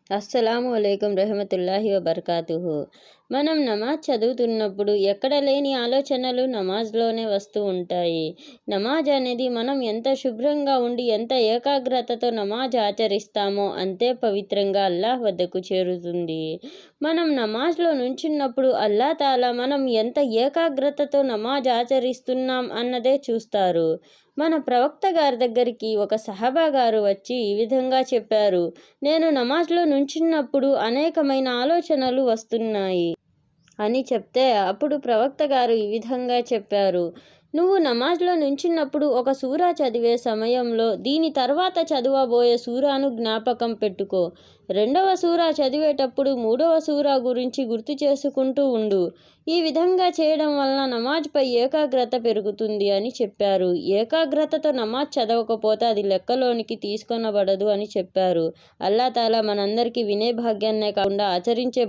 అస్సలాము అలైకుం రహమతుల్లాహి వబర్కాతుహు. మనం నమాజ్ చదువుతున్నప్పుడు ఎక్కడ లేని ఆలోచనలు నమాజ్లోనే వస్తూ ఉంటాయి. నమాజ్ అనేది మనం ఎంత శుభ్రంగా ఉండి ఎంత ఏకాగ్రతతో నమాజ్ ఆచరిస్తామో అంతే పవిత్రంగా అల్లాహ్ వద్దకు చేరుతుంది. మనం నమాజ్లో నుంచున్నప్పుడు అల్లా తాలా మనం ఎంత ఏకాగ్రతతో నమాజ్ ఆచరిస్తున్నాం అన్నదే చూస్తారు. మన ప్రవక్త గారి దగ్గరికి ఒక సహాబా గారు వచ్చి ఈ విధంగా చెప్పారు, నేను నమాజ్లో నుంచున్నప్పుడు అనేకమైన ఆలోచనలు వస్తున్నాయి అని చెప్తే అప్పుడు ప్రవక్త గారు ఈ విధంగా చెప్పారు, నువ్వు నమాజ్లో నుంచున్నప్పుడు ఒక సూరా చదివే సమయంలో దీని తర్వాత చదవబోయే సూరాను జ్ఞాపకం పెట్టుకో. రెండవ సూరా చదివేటప్పుడు మూడవ సూరా గురించి గుర్తు చేసుకుంటూ ఉండు. ఈ విధంగా చేయడం వలన నమాజ్పై ఏకాగ్రత పెరుగుతుంది అని చెప్పారు. ఏకాగ్రతతో నమాజ్ చదవకపోతే అది లెక్కలోనికి తీసుకొనబడదు అని చెప్పారు. అల్లా తాలా మనందరికీ వినే భాగ్యాన్నే కాకుండా ఆచరించే